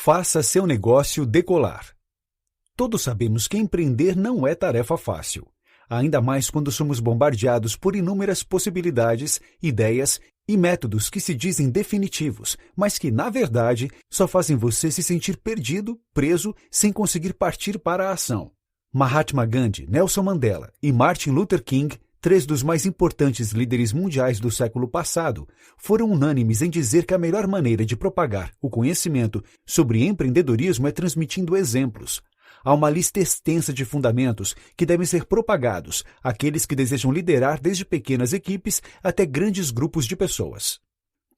Faça seu negócio decolar. Todos sabemos que empreender não é tarefa fácil, ainda mais quando somos bombardeados por inúmeras possibilidades, ideias e métodos que se dizem definitivos, mas que, na verdade, só fazem você se sentir perdido, preso, sem conseguir partir para a ação. Mahatma Gandhi, Nelson Mandela e Martin Luther King, três dos mais importantes líderes mundiais do século passado, foram unânimes em dizer que a melhor maneira de propagar o conhecimento sobre empreendedorismo é transmitindo exemplos. Há uma lista extensa de fundamentos que devem ser propagados àqueles que desejam liderar desde pequenas equipes até grandes grupos de pessoas.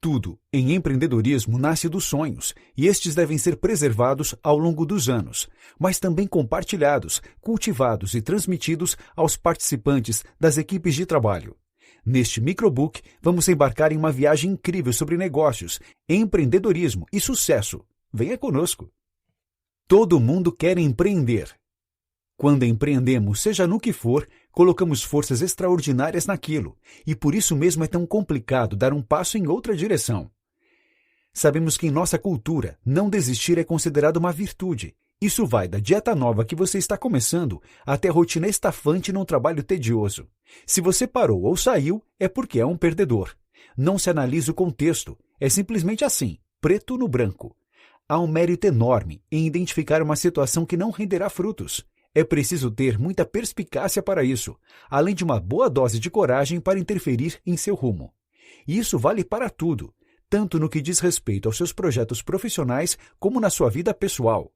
Tudo em empreendedorismo nasce dos sonhos, e estes devem ser preservados ao longo dos anos, mas também compartilhados, cultivados e transmitidos aos participantes das equipes de trabalho. Neste microbook, vamos embarcar em uma viagem incrível sobre negócios, empreendedorismo e sucesso. Venha conosco! Todo mundo quer empreender. Quando empreendemos, seja no que for, colocamos forças extraordinárias naquilo, e por isso mesmo é tão complicado dar um passo em outra direção. Sabemos que em nossa cultura, não desistir é considerado uma virtude. Isso vai da dieta nova que você está começando até a rotina estafante num trabalho tedioso. Se você parou ou saiu, é porque é um perdedor. Não se analisa o contexto, é simplesmente assim, preto no branco. Há um mérito enorme em identificar uma situação que não renderá frutos. É preciso ter muita perspicácia para isso, além de uma boa dose de coragem para interferir em seu rumo. E isso vale para tudo, tanto no que diz respeito aos seus projetos profissionais como na sua vida pessoal.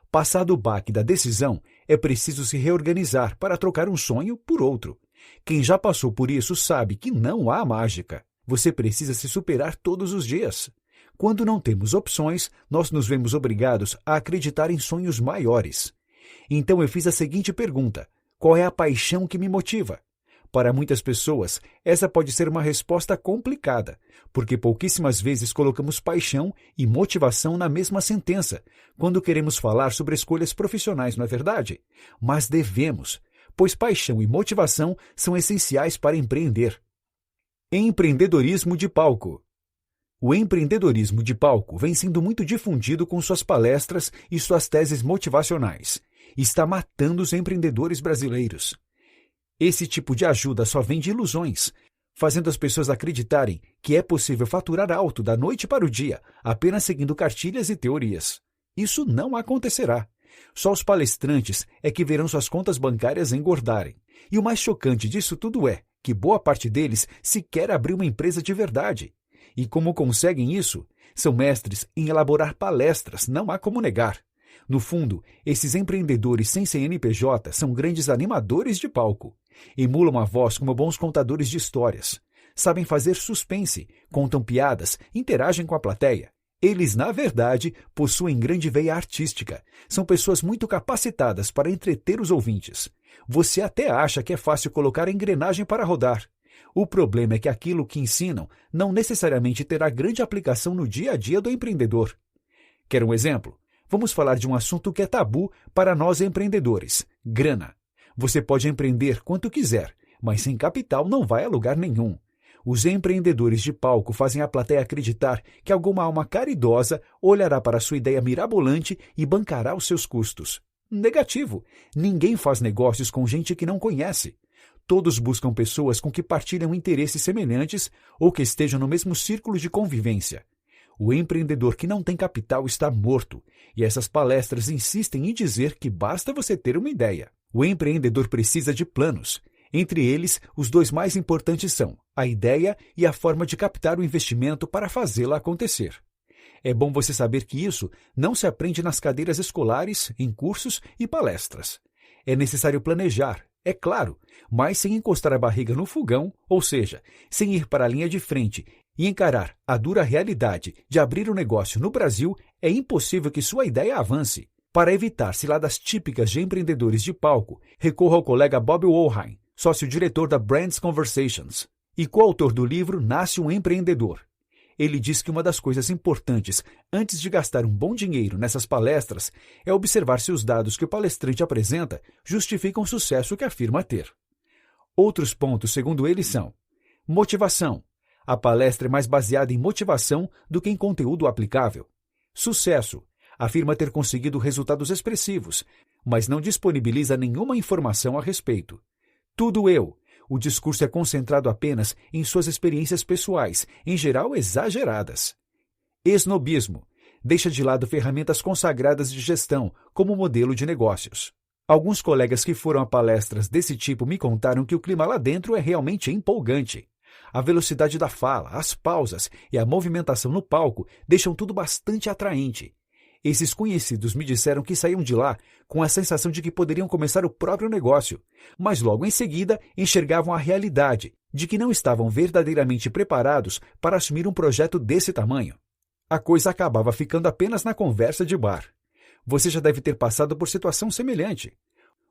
Passado o baque da decisão, é preciso se reorganizar para trocar um sonho por outro. Quem já passou por isso sabe que não há mágica. Você precisa se superar todos os dias. Quando não temos opções, nós nos vemos obrigados a acreditar em sonhos maiores. Então eu fiz a seguinte pergunta: qual é a paixão que me motiva? Para muitas pessoas, essa pode ser uma resposta complicada, porque pouquíssimas vezes colocamos paixão e motivação na mesma sentença, quando queremos falar sobre escolhas profissionais, não é verdade? Mas devemos, pois paixão e motivação são essenciais para empreender. Empreendedorismo de palco. O empreendedorismo de palco vem sendo muito difundido com suas palestras e suas teses motivacionais. Está matando os empreendedores brasileiros. Esse tipo de ajuda só vem de ilusões, fazendo as pessoas acreditarem que é possível faturar alto da noite para o dia, apenas seguindo cartilhas e teorias. Isso não acontecerá. Só os palestrantes é que verão suas contas bancárias engordarem. E o mais chocante disso tudo é que boa parte deles sequer abriu uma empresa de verdade. E como conseguem isso? São mestres em elaborar palestras, não há como negar. No fundo, esses empreendedores sem CNPJ são grandes animadores de palco. Emulam a voz como bons contadores de histórias. Sabem fazer suspense, contam piadas, interagem com a plateia. Eles, na verdade, possuem grande veia artística. São pessoas muito capacitadas para entreter os ouvintes. Você até acha que é fácil colocar a engrenagem para rodar. O problema é que aquilo que ensinam não necessariamente terá grande aplicação no dia a dia do empreendedor. Quer um exemplo? Vamos falar de um assunto que é tabu para nós empreendedores: grana. Você pode empreender quanto quiser, mas sem capital não vai a lugar nenhum. Os empreendedores de palco fazem a plateia acreditar que alguma alma caridosa olhará para sua ideia mirabolante e bancará os seus custos. Negativo. Ninguém faz negócios com gente que não conhece. Todos buscam pessoas com que partilham interesses semelhantes ou que estejam no mesmo círculo de convivência. O empreendedor que não tem capital está morto, e essas palestras insistem em dizer que basta você ter uma ideia. O empreendedor precisa de planos. Entre eles, os dois mais importantes são a ideia e a forma de captar o investimento para fazê-la acontecer. É bom você saber que isso não se aprende nas cadeiras escolares, em cursos e palestras. É necessário planejar, é claro, mas sem encostar a barriga no fogão, ou seja, sem ir para a linha de frente e encarar a dura realidade de abrir um negócio no Brasil, é impossível que sua ideia avance. Para evitar ciladas típicas de empreendedores de palco, recorra ao colega Bob Wollheim, sócio-diretor da Brands Conversations e coautor do livro Nasce um Empreendedor. Ele diz que uma das coisas importantes antes de gastar um bom dinheiro nessas palestras é observar se os dados que o palestrante apresenta justificam o sucesso que afirma ter. Outros pontos, segundo ele, são: motivação. A palestra é mais baseada em motivação do que em conteúdo aplicável. Sucesso. Afirma ter conseguido resultados expressivos, mas não disponibiliza nenhuma informação a respeito. Tudo eu. O discurso é concentrado apenas em suas experiências pessoais, em geral exageradas. Esnobismo. Deixa de lado ferramentas consagradas de gestão, como modelo de negócios. Alguns colegas que foram a palestras desse tipo me contaram que o clima lá dentro é realmente empolgante. A velocidade da fala, as pausas e a movimentação no palco deixam tudo bastante atraente. Esses conhecidos me disseram que saíam de lá com a sensação de que poderiam começar o próprio negócio, mas logo em seguida enxergavam a realidade de que não estavam verdadeiramente preparados para assumir um projeto desse tamanho. A coisa acabava ficando apenas na conversa de bar. Você já deve ter passado por situação semelhante.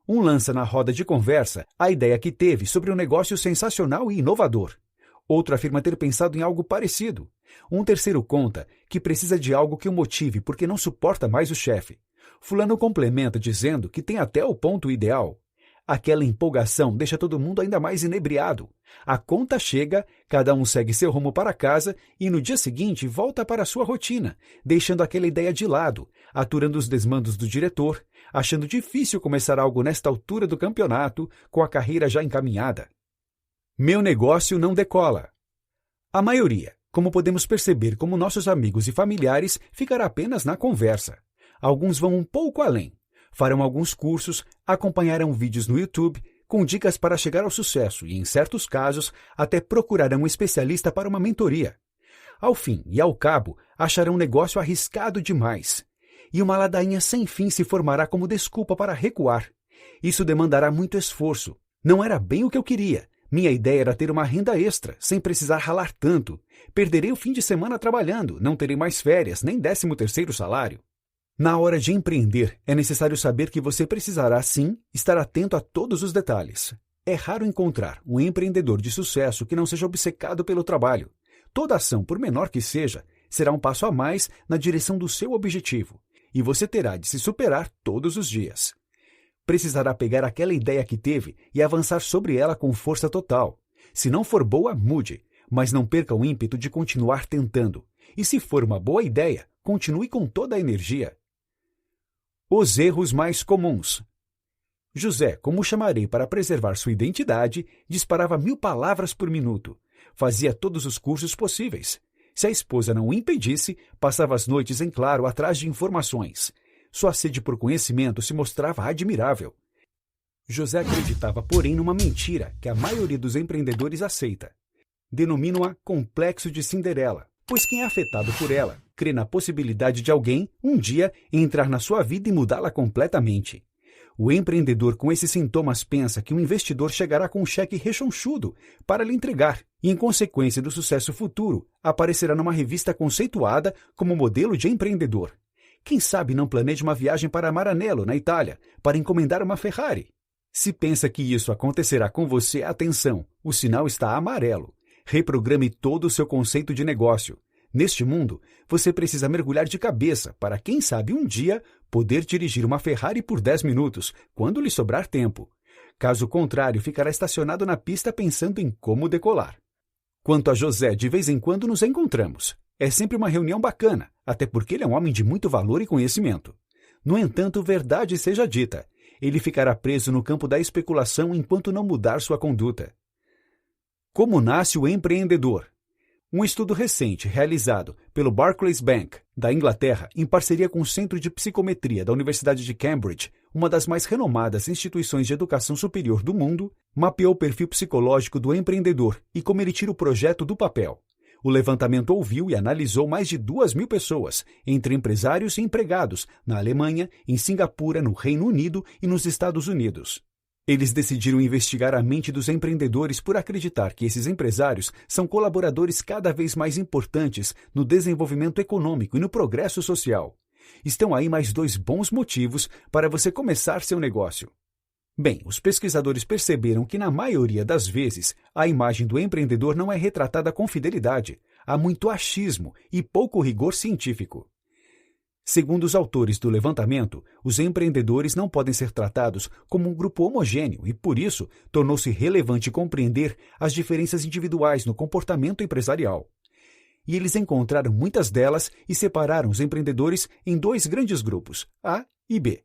Um lança na roda de conversa a ideia que teve sobre um negócio sensacional e inovador. Outro afirma ter pensado em algo parecido. Um terceiro conta que precisa de algo que o motive porque não suporta mais o chefe. Fulano complementa dizendo que tem até o ponto ideal. Aquela empolgação deixa todo mundo ainda mais inebriado. A conta chega, cada um segue seu rumo para casa e no dia seguinte volta para a sua rotina, deixando aquela ideia de lado, aturando os desmandos do diretor, achando difícil começar algo nesta altura do campeonato, com a carreira já encaminhada. Meu negócio não decola. A maioria, como podemos perceber como nossos amigos e familiares, ficará apenas na conversa. Alguns vão um pouco além. Farão alguns cursos, acompanharão vídeos no YouTube com dicas para chegar ao sucesso e, em certos casos, até procurarão um especialista para uma mentoria. Ao fim e ao cabo, acharão um negócio arriscado demais. E uma ladainha sem fim se formará como desculpa para recuar. Isso demandará muito esforço. Não era bem o que eu queria. Minha ideia era ter uma renda extra, sem precisar ralar tanto. Perderei o fim de semana trabalhando, não terei mais férias, nem 13º salário. Na hora de empreender, é necessário saber que você precisará, sim, estar atento a todos os detalhes. É raro encontrar um empreendedor de sucesso que não seja obcecado pelo trabalho. Toda ação, por menor que seja, será um passo a mais na direção do seu objetivo, e você terá de se superar todos os dias. Precisará pegar aquela ideia que teve e avançar sobre ela com força total. Se não for boa, mude, mas não perca o ímpeto de continuar tentando. E se for uma boa ideia, continue com toda a energia. Os erros mais comuns. José, como o chamarei para preservar sua identidade, disparava 1000 palavras por minuto. Fazia todos os cursos possíveis. Se a esposa não o impedisse, passava as noites em claro atrás de informações. Sua sede por conhecimento se mostrava admirável. José acreditava, porém, numa mentira que a maioria dos empreendedores aceita. Denomina-a complexo de Cinderela, pois quem é afetado por ela crê na possibilidade de alguém, um dia, entrar na sua vida e mudá-la completamente. O empreendedor com esses sintomas pensa que um investidor chegará com um cheque rechonchudo para lhe entregar e, em consequência do sucesso futuro, aparecerá numa revista conceituada como modelo de empreendedor. Quem sabe não planeje uma viagem para Maranello, na Itália, para encomendar uma Ferrari? Se pensa que isso acontecerá com você, atenção, o sinal está amarelo. Reprograme todo o seu conceito de negócio. Neste mundo, você precisa mergulhar de cabeça para, quem sabe um dia, poder dirigir uma Ferrari por 10 minutos, quando lhe sobrar tempo. Caso contrário, ficará estacionado na pista pensando em como decolar. Quanto a José, de vez em quando nos encontramos. É sempre uma reunião bacana, até porque ele é um homem de muito valor e conhecimento. No entanto, verdade seja dita, ele ficará preso no campo da especulação enquanto não mudar sua conduta. Como nasce o empreendedor? Um estudo recente realizado pelo Barclays Bank, da Inglaterra, em parceria com o Centro de Psicometria da Universidade de Cambridge, uma das mais renomadas instituições de educação superior do mundo, mapeou o perfil psicológico do empreendedor e como ele tira o projeto do papel. O levantamento ouviu e analisou mais de 2.000 pessoas, entre empresários e empregados, na Alemanha, em Singapura, no Reino Unido e nos Estados Unidos. Eles decidiram investigar a mente dos empreendedores por acreditar que esses empresários são colaboradores cada vez mais importantes no desenvolvimento econômico e no progresso social. Estão aí mais 2 bons motivos para você começar seu negócio. Bem, os pesquisadores perceberam que, na maioria das vezes, a imagem do empreendedor não é retratada com fidelidade, há muito achismo e pouco rigor científico. Segundo os autores do levantamento, os empreendedores não podem ser tratados como um grupo homogêneo e, por isso, tornou-se relevante compreender as diferenças individuais no comportamento empresarial. e eles encontraram muitas delas e separaram os empreendedores em dois grandes grupos, A e B.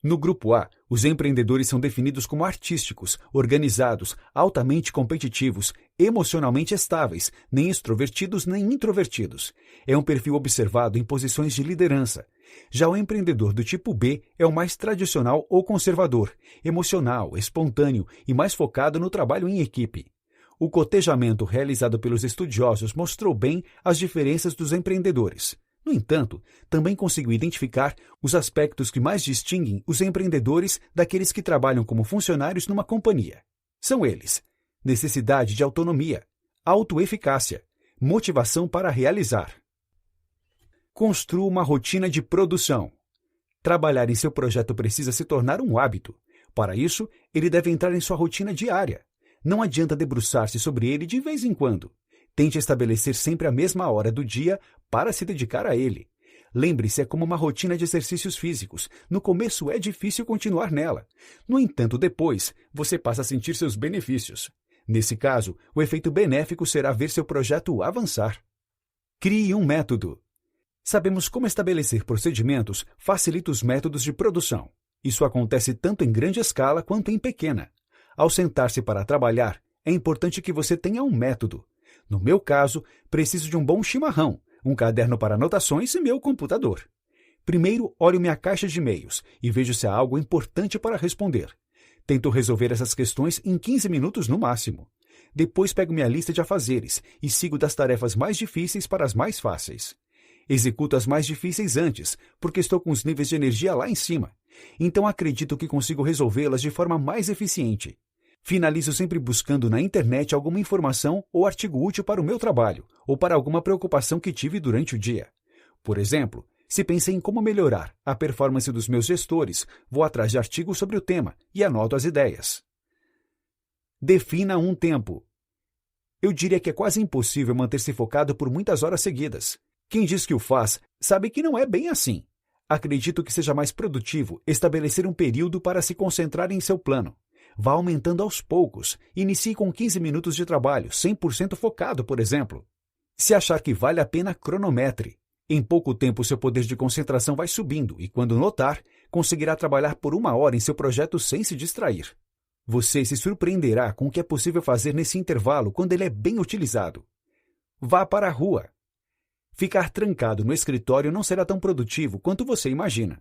No grupo A, os empreendedores são definidos como artísticos, organizados, altamente competitivos, emocionalmente estáveis, nem extrovertidos nem introvertidos. É um perfil observado em posições de liderança. Já o empreendedor do tipo B é o mais tradicional ou conservador, emocional, espontâneo e mais focado no trabalho em equipe. O cotejamento realizado pelos estudiosos mostrou bem as diferenças dos empreendedores. No entanto, também conseguiu identificar os aspectos que mais distinguem os empreendedores daqueles que trabalham como funcionários numa companhia. São eles: necessidade de autonomia, autoeficácia, motivação para realizar. Construa uma rotina de produção. Trabalhar em seu projeto precisa se tornar um hábito. Para isso, ele deve entrar em sua rotina diária. Não adianta debruçar-se sobre ele de vez em quando. Tente estabelecer sempre a mesma hora do dia para se dedicar a ele. Lembre-se, é como uma rotina de exercícios físicos. No começo é difícil continuar nela. No entanto, depois, você passa a sentir seus benefícios. Nesse caso, o efeito benéfico será ver seu projeto avançar. Crie um método. Sabemos como estabelecer procedimentos facilita os métodos de produção. Isso acontece tanto em grande escala quanto em pequena. Ao sentar-se para trabalhar, é importante que você tenha um método. No meu caso, preciso de um bom chimarrão, um caderno para anotações e meu computador. Primeiro, olho minha caixa de e-mails e vejo se há algo importante para responder. Tento resolver essas questões em 15 minutos no máximo. Depois pego minha lista de afazeres e sigo das tarefas mais difíceis para as mais fáceis. Executo as mais difíceis antes, porque estou com os níveis de energia lá em cima. Então acredito que consigo resolvê-las de forma mais eficiente. Finalizo sempre buscando na internet alguma informação ou artigo útil para o meu trabalho, ou para alguma preocupação que tive durante o dia. Por exemplo, se pensei em como melhorar a performance dos meus gestores, vou atrás de artigos sobre o tema e anoto as ideias. Defina um tempo. Eu diria que é quase impossível manter-se focado por muitas horas seguidas. Quem diz que o faz, sabe que não é bem assim. Acredito que seja mais produtivo estabelecer um período para se concentrar em seu plano. Vá aumentando aos poucos. Inicie com 15 minutos de trabalho, 100% focado, por exemplo. Se achar que vale a pena, cronometre. Em pouco tempo, seu poder de concentração vai subindo e, quando notar, conseguirá trabalhar por 1 hora em seu projeto sem se distrair. Você se surpreenderá com o que é possível fazer nesse intervalo quando ele é bem utilizado. Vá para a rua. Ficar trancado no escritório não será tão produtivo quanto você imagina.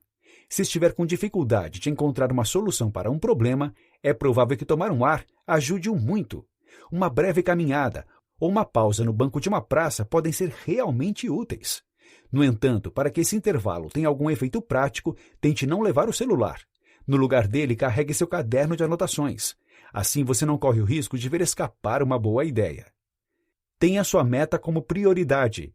Se estiver com dificuldade de encontrar uma solução para um problema, é provável que tomar um ar ajude-o muito. Uma breve caminhada ou uma pausa no banco de uma praça podem ser realmente úteis. No entanto, para que esse intervalo tenha algum efeito prático, tente não levar o celular. No lugar dele, carregue seu caderno de anotações. Assim você não corre o risco de ver escapar uma boa ideia. Tenha sua meta como prioridade.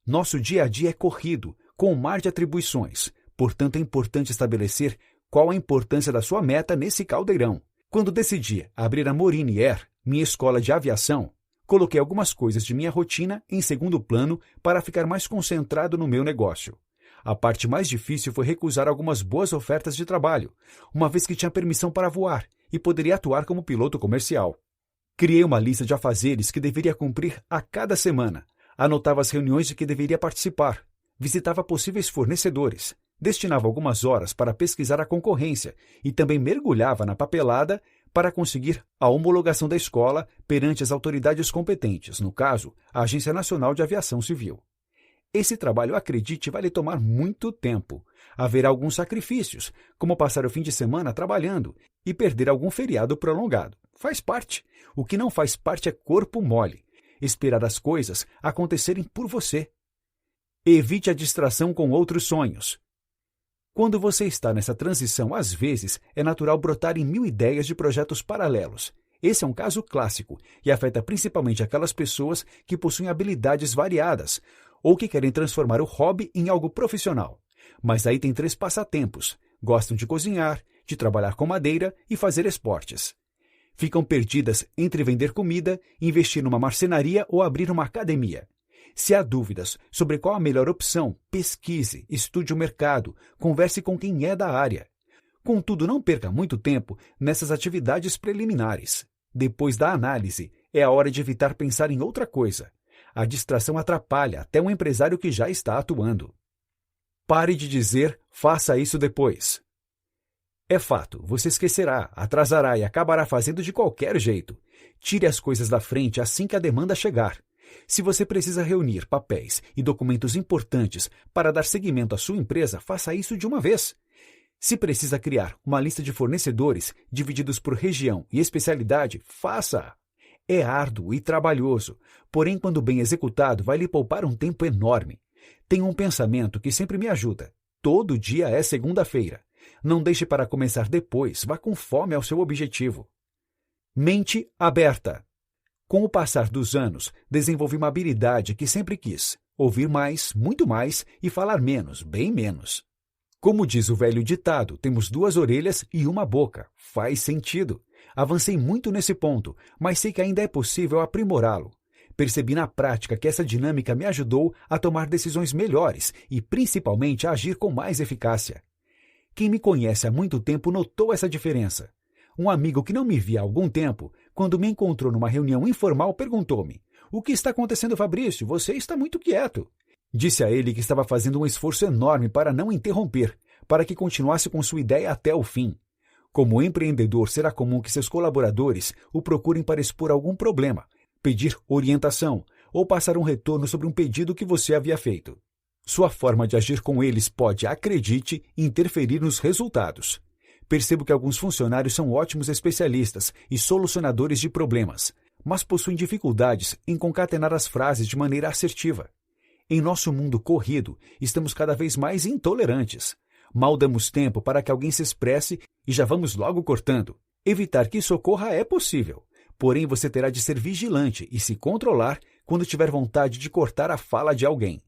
Nosso dia a dia é corrido, com um mar de atribuições. Portanto, é importante estabelecer qual a importância da sua meta nesse caldeirão. Quando decidi abrir a Morini Air, minha escola de aviação, coloquei algumas coisas de minha rotina em segundo plano para ficar mais concentrado no meu negócio. A parte mais difícil foi recusar algumas boas ofertas de trabalho, uma vez que tinha permissão para voar e poderia atuar como piloto comercial. Criei uma lista de afazeres que deveria cumprir a cada semana, anotava as reuniões de que deveria participar, visitava possíveis fornecedores, destinava algumas horas para pesquisar a concorrência e também mergulhava na papelada para conseguir a homologação da escola perante as autoridades competentes, no caso, a Agência Nacional de Aviação Civil. Esse trabalho, acredite, vai lhe tomar muito tempo. Haverá alguns sacrifícios, como passar o fim de semana trabalhando e perder algum feriado prolongado. Faz parte. O que não faz parte é corpo mole. Esperar as coisas acontecerem por você. Evite a distração com outros sonhos. Quando você está nessa transição, às vezes, é natural brotar em 1000 ideias de projetos paralelos. Esse é um caso clássico e afeta principalmente aquelas pessoas que possuem habilidades variadas ou que querem transformar o hobby em algo profissional. Mas aí tem 3 passatempos. Gostam de cozinhar, de trabalhar com madeira e fazer esportes. Ficam perdidas entre vender comida, investir numa marcenaria ou abrir uma academia. Se há dúvidas sobre qual a melhor opção, pesquise, estude o mercado, converse com quem é da área. Contudo, não perca muito tempo nessas atividades preliminares. Depois da análise, é a hora de evitar pensar em outra coisa. A distração atrapalha até um empresário que já está atuando. Pare de dizer, faça isso depois. É fato, você esquecerá, atrasará e acabará fazendo de qualquer jeito. Tire as coisas da frente assim que a demanda chegar. Se você precisa reunir papéis e documentos importantes para dar seguimento à sua empresa, faça isso de uma vez. Se precisa criar uma lista de fornecedores divididos por região e especialidade, faça-a. É árduo e trabalhoso, porém, quando bem executado, vai lhe poupar um tempo enorme. Tenho um pensamento que sempre me ajuda. Todo dia é segunda-feira. Não deixe para começar depois, vá com fome ao seu objetivo. Mente aberta. Com o passar dos anos, desenvolvi uma habilidade que sempre quis: ouvir mais, muito mais e falar menos, bem menos. Como diz o velho ditado, temos 2 orelhas e uma boca. Faz sentido. Avancei muito nesse ponto, mas sei que ainda é possível aprimorá-lo. Percebi na prática que essa dinâmica me ajudou a tomar decisões melhores e, principalmente, a agir com mais eficácia. Quem me conhece há muito tempo notou essa diferença. Um amigo que não me via há algum tempo, quando me encontrou numa reunião informal, perguntou-me: "O que está acontecendo, Fabrício? Você está muito quieto." Disse a ele que estava fazendo um esforço enorme para não interromper, para que continuasse com sua ideia até o fim. Como empreendedor, será comum que seus colaboradores o procurem para expor algum problema, pedir orientação ou passar um retorno sobre um pedido que você havia feito. Sua forma de agir com eles pode, acredite, interferir nos resultados. Percebo que alguns funcionários são ótimos especialistas e solucionadores de problemas, mas possuem dificuldades em concatenar as frases de maneira assertiva. Em nosso mundo corrido, estamos cada vez mais intolerantes. Mal damos tempo para que alguém se expresse e já vamos logo cortando. Evitar que isso ocorra é possível, porém você terá de ser vigilante e se controlar quando tiver vontade de cortar a fala de alguém.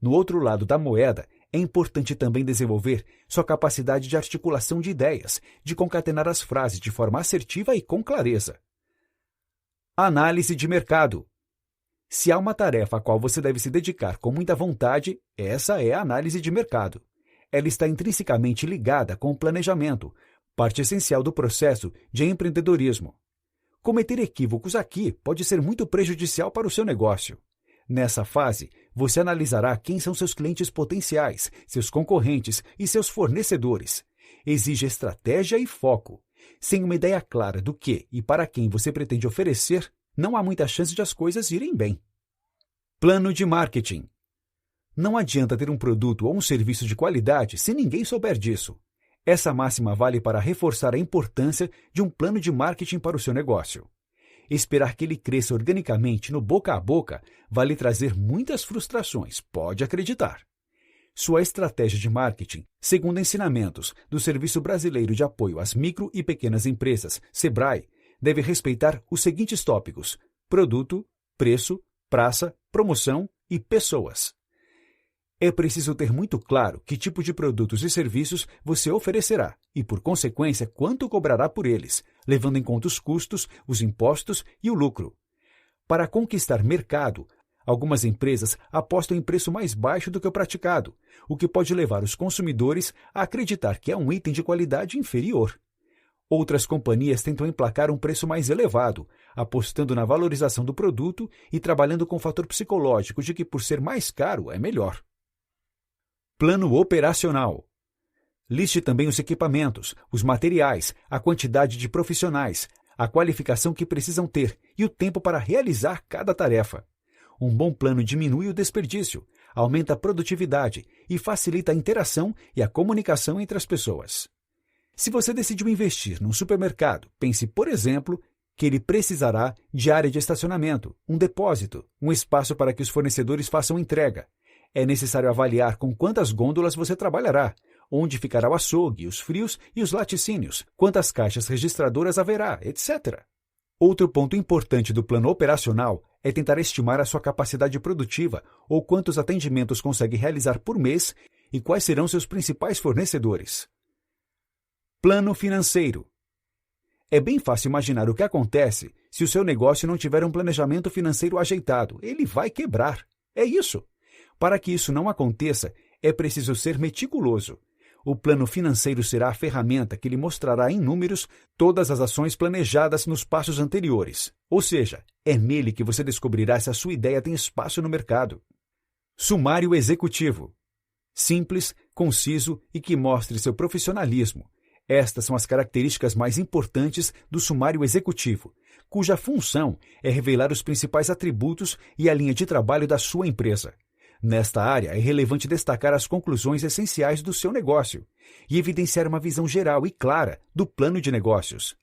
No outro lado da moeda, é importante também desenvolver sua capacidade de articulação de ideias, de concatenar as frases de forma assertiva e com clareza. Análise de mercado. Se há uma tarefa a qual você deve se dedicar com muita vontade, essa é a análise de mercado. Ela está intrinsecamente ligada com o planejamento, parte essencial do processo de empreendedorismo. Cometer equívocos aqui pode ser muito prejudicial para o seu negócio. Nessa fase, você analisará quem são seus clientes potenciais, seus concorrentes e seus fornecedores. Exige estratégia e foco. Sem uma ideia clara do que e para quem você pretende oferecer, não há muita chance de as coisas irem bem. Plano de marketing. Não adianta ter um produto ou um serviço de qualidade se ninguém souber disso. Essa máxima vale para reforçar a importância de um plano de marketing para o seu negócio. Esperar que ele cresça organicamente no boca a boca vai lhe trazer muitas frustrações, pode acreditar. Sua estratégia de marketing, segundo ensinamentos do Serviço Brasileiro de Apoio às Micro e Pequenas Empresas, SEBRAE, deve respeitar os seguintes tópicos: produto, preço, praça, promoção e pessoas. É preciso ter muito claro que tipo de produtos e serviços você oferecerá e, por consequência, quanto cobrará por eles, levando em conta os custos, os impostos e o lucro. Para conquistar mercado, algumas empresas apostam em preço mais baixo do que o praticado, o que pode levar os consumidores a acreditar que é um item de qualidade inferior. Outras companhias tentam emplacar um preço mais elevado, apostando na valorização do produto e trabalhando com o fator psicológico de que, por ser mais caro, é melhor. Plano operacional. Liste também os equipamentos, os materiais, a quantidade de profissionais, a qualificação que precisam ter e o tempo para realizar cada tarefa. Um bom plano diminui o desperdício, aumenta a produtividade e facilita a interação e a comunicação entre as pessoas. Se você decidiu investir num supermercado, pense, por exemplo, que ele precisará de área de estacionamento, um depósito, um espaço para que os fornecedores façam entrega. É necessário avaliar com quantas gôndolas você trabalhará, onde ficará o açougue, os frios e os laticínios, quantas caixas registradoras haverá, etc. Outro ponto importante do plano operacional é tentar estimar a sua capacidade produtiva ou quantos atendimentos consegue realizar por mês e quais serão seus principais fornecedores. Plano financeiro. É bem fácil imaginar o que acontece se o seu negócio não tiver um planejamento financeiro ajeitado. Ele vai quebrar. É isso. Para que isso não aconteça, é preciso ser meticuloso. O plano financeiro será a ferramenta que lhe mostrará em números todas as ações planejadas nos passos anteriores, ou seja, é nele que você descobrirá se a sua ideia tem espaço no mercado. Sumário executivo. Simples, conciso e que mostre seu profissionalismo. Estas são as características mais importantes do sumário executivo, cuja função é revelar os principais atributos e a linha de trabalho da sua empresa. Nesta área, é relevante destacar as conclusões essenciais do seu negócio e evidenciar uma visão geral e clara do plano de negócios.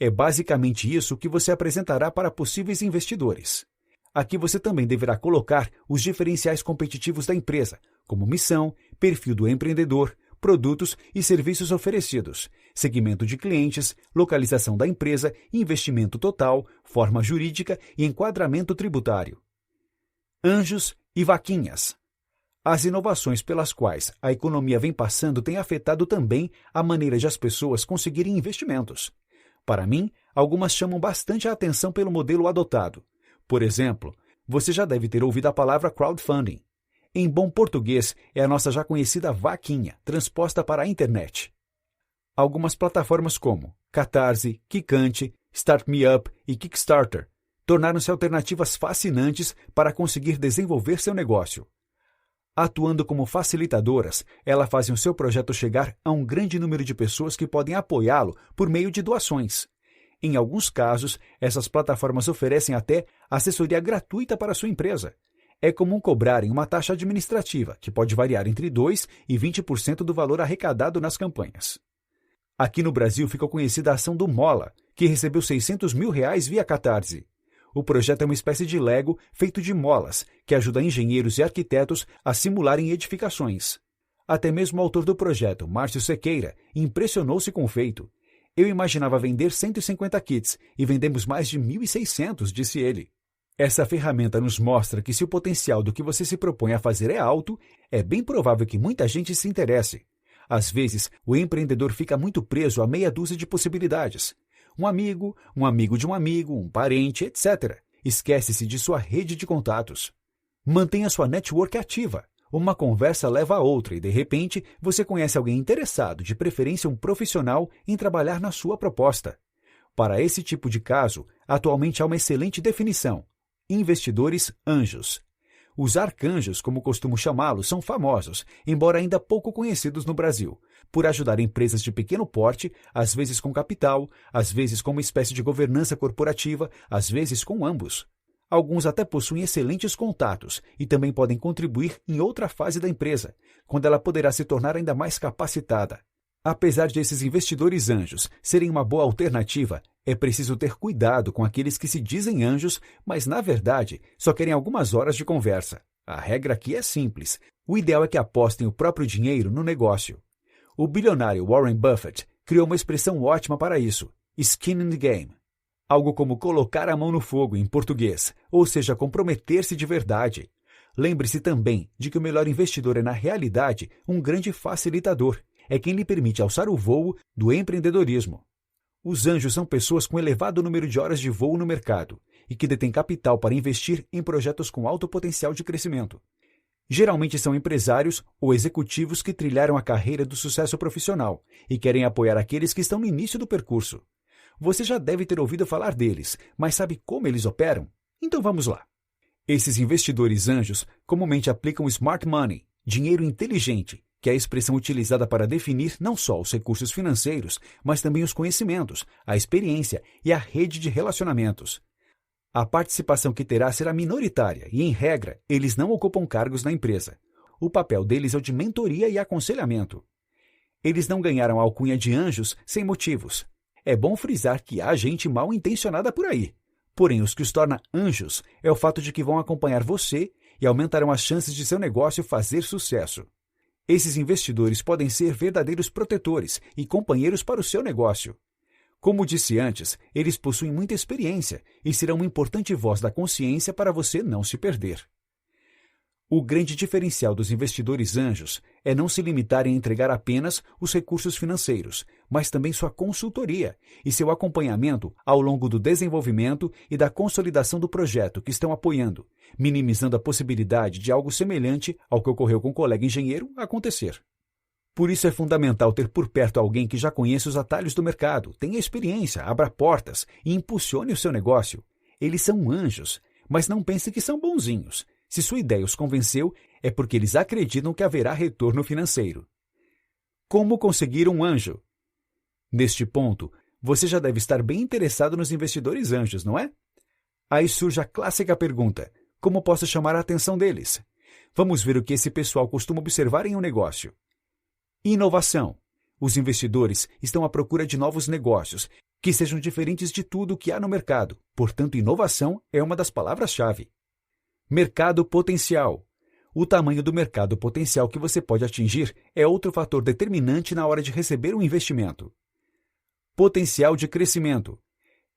É basicamente isso que você apresentará para possíveis investidores. Aqui você também deverá colocar os diferenciais competitivos da empresa, como missão, perfil do empreendedor, produtos e serviços oferecidos, segmento de clientes, localização da empresa, investimento total, forma jurídica e enquadramento tributário. Anjos e vaquinhas. As inovações pelas quais a economia vem passando têm afetado também a maneira de as pessoas conseguirem investimentos. Para mim, algumas chamam bastante a atenção pelo modelo adotado. Por exemplo, você já deve ter ouvido a palavra crowdfunding. Em bom português, é a nossa já conhecida vaquinha, transposta para a internet. Algumas plataformas como Catarse, Kikante, Start Me Up e Kickstarter tornaram-se alternativas fascinantes para conseguir desenvolver seu negócio. Atuando como facilitadoras, elas fazem o seu projeto chegar a um grande número de pessoas que podem apoiá-lo por meio de doações. Em alguns casos, essas plataformas oferecem até assessoria gratuita para a sua empresa. É comum cobrarem uma taxa administrativa, que pode variar entre 2% e 20% do valor arrecadado nas campanhas. Aqui no Brasil ficou conhecida a ação do Mola, que recebeu R$600 mil via Catarse. O projeto é uma espécie de Lego feito de molas, que ajuda engenheiros e arquitetos a simularem edificações. Até mesmo o autor do projeto, Márcio Sequeira, impressionou-se com o feito. Eu imaginava vender 150 kits e vendemos mais de 1.600, disse ele. Essa ferramenta nos mostra que se o potencial do que você se propõe a fazer é alto, é bem provável que muita gente se interesse. Às vezes, o empreendedor fica muito preso a meia dúzia de possibilidades. Um amigo de um amigo, um parente, etc. Esquece-se de sua rede de contatos. Mantenha sua network ativa. Uma conversa leva a outra e, de repente, você conhece alguém interessado, de preferência um profissional, em trabalhar na sua proposta. Para esse tipo de caso, atualmente há uma excelente definição: investidores anjos. Os arcanjos, como costumo chamá-los, são famosos, embora ainda pouco conhecidos no Brasil, por ajudar empresas de pequeno porte, às vezes com capital, às vezes com uma espécie de governança corporativa, às vezes com ambos. Alguns até possuem excelentes contatos e também podem contribuir em outra fase da empresa, quando ela poderá se tornar ainda mais capacitada. Apesar de esses investidores anjos serem uma boa alternativa, é preciso ter cuidado com aqueles que se dizem anjos, mas na verdade só querem algumas horas de conversa. A regra aqui é simples. O ideal é que apostem o próprio dinheiro no negócio. O bilionário Warren Buffett criou uma expressão ótima para isso: skin in the game. Algo como colocar a mão no fogo em português, ou seja, comprometer-se de verdade. Lembre-se também de que o melhor investidor é, na realidade, um grande facilitador. É quem lhe permite alçar o voo do empreendedorismo. Os anjos são pessoas com elevado número de horas de voo no mercado e que detêm capital para investir em projetos com alto potencial de crescimento. Geralmente são empresários ou executivos que trilharam a carreira do sucesso profissional e querem apoiar aqueles que estão no início do percurso. Você já deve ter ouvido falar deles, mas sabe como eles operam? Então vamos lá. Esses investidores anjos comumente aplicam smart money, dinheiro inteligente, que é a expressão utilizada para definir não só os recursos financeiros, mas também os conhecimentos, a experiência e a rede de relacionamentos. A participação que terá será minoritária e, em regra, eles não ocupam cargos na empresa. O papel deles é o de mentoria e aconselhamento. Eles não ganharam a alcunha de anjos sem motivos. É bom frisar que há gente mal intencionada por aí. Porém, os que os torna anjos é o fato de que vão acompanhar você e aumentarão as chances de seu negócio fazer sucesso. Esses investidores podem ser verdadeiros protetores e companheiros para o seu negócio. Como disse antes, eles possuem muita experiência e serão uma importante voz da consciência para você não se perder. O grande diferencial dos investidores anjos é não se limitarem a entregar apenas os recursos financeiros, mas também sua consultoria e seu acompanhamento ao longo do desenvolvimento e da consolidação do projeto que estão apoiando, minimizando a possibilidade de algo semelhante ao que ocorreu com o colega engenheiro acontecer. Por isso é fundamental ter por perto alguém que já conheça os atalhos do mercado, tenha experiência, abra portas e impulsione o seu negócio. Eles são anjos, mas não pense que são bonzinhos. Se sua ideia os convenceu, é porque eles acreditam que haverá retorno financeiro. Como conseguir um anjo? Neste ponto, você já deve estar bem interessado nos investidores anjos, não é? Aí surge a clássica pergunta: como posso chamar a atenção deles? Vamos ver o que esse pessoal costuma observar em um negócio. Inovação. Os investidores estão à procura de novos negócios, que sejam diferentes de tudo o que há no mercado. Portanto, inovação é uma das palavras-chave. Mercado potencial. O tamanho do mercado potencial que você pode atingir é outro fator determinante na hora de receber um investimento. Potencial de crescimento.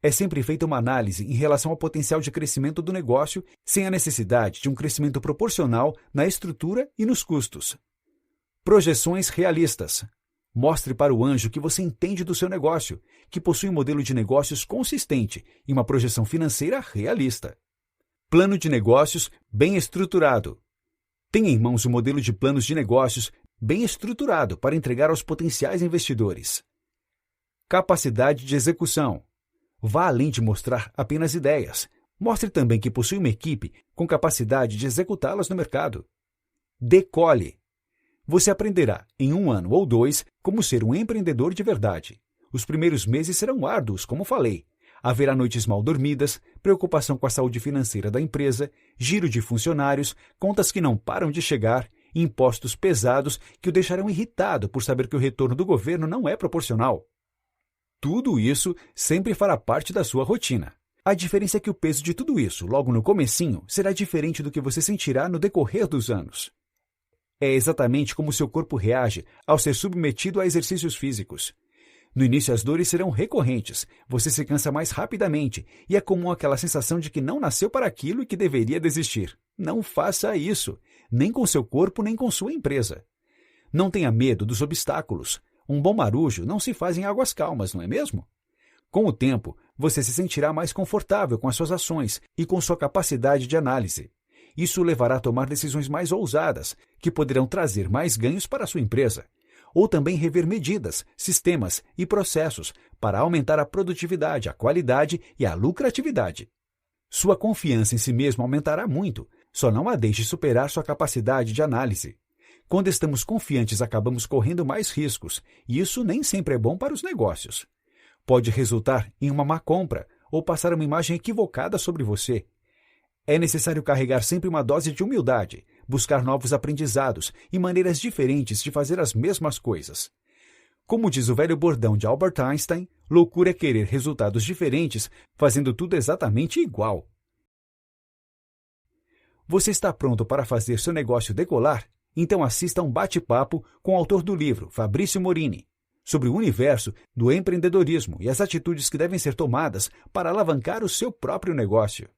É sempre feita uma análise em relação ao potencial de crescimento do negócio, sem a necessidade de um crescimento proporcional na estrutura e nos custos. Projeções realistas. Mostre para o anjo que você entende do seu negócio, que possui um modelo de negócios consistente e uma projeção financeira realista. Plano de negócios bem estruturado. Tenha em mãos um modelo de planos de negócios bem estruturado para entregar aos potenciais investidores. Capacidade de execução. Vá além de mostrar apenas ideias. Mostre também que possui uma equipe com capacidade de executá-las no mercado. Decole. Você aprenderá, em 1 ano ou 2, como ser um empreendedor de verdade. Os primeiros meses serão árduos, como falei. Haverá noites mal dormidas, preocupação com a saúde financeira da empresa, giro de funcionários, contas que não param de chegar, impostos pesados que o deixarão irritado por saber que o retorno do governo não é proporcional. Tudo isso sempre fará parte da sua rotina. A diferença é que o peso de tudo isso, logo no comecinho, será diferente do que você sentirá no decorrer dos anos. É exatamente como seu corpo reage ao ser submetido a exercícios físicos. No início as dores serão recorrentes, você se cansa mais rapidamente e é comum aquela sensação de que não nasceu para aquilo e que deveria desistir. Não faça isso, nem com seu corpo nem com sua empresa. Não tenha medo dos obstáculos. Um bom marujo não se faz em águas calmas, não é mesmo? Com o tempo, você se sentirá mais confortável com as suas ações e com sua capacidade de análise. Isso o levará a tomar decisões mais ousadas, que poderão trazer mais ganhos para a sua empresa. Ou também rever medidas, sistemas e processos para aumentar a produtividade, a qualidade e a lucratividade. Sua confiança em si mesmo aumentará muito, só não a deixe superar sua capacidade de análise. Quando estamos confiantes, acabamos correndo mais riscos, e isso nem sempre é bom para os negócios. Pode resultar em uma má compra ou passar uma imagem equivocada sobre você. É necessário carregar sempre uma dose de humildade, buscar novos aprendizados e maneiras diferentes de fazer as mesmas coisas. Como diz o velho bordão de Albert Einstein, loucura é querer resultados diferentes fazendo tudo exatamente igual. Você está pronto para fazer seu negócio decolar? Então assista a um bate-papo com o autor do livro, Fabrício Morini, sobre o universo do empreendedorismo e as atitudes que devem ser tomadas para alavancar o seu próprio negócio.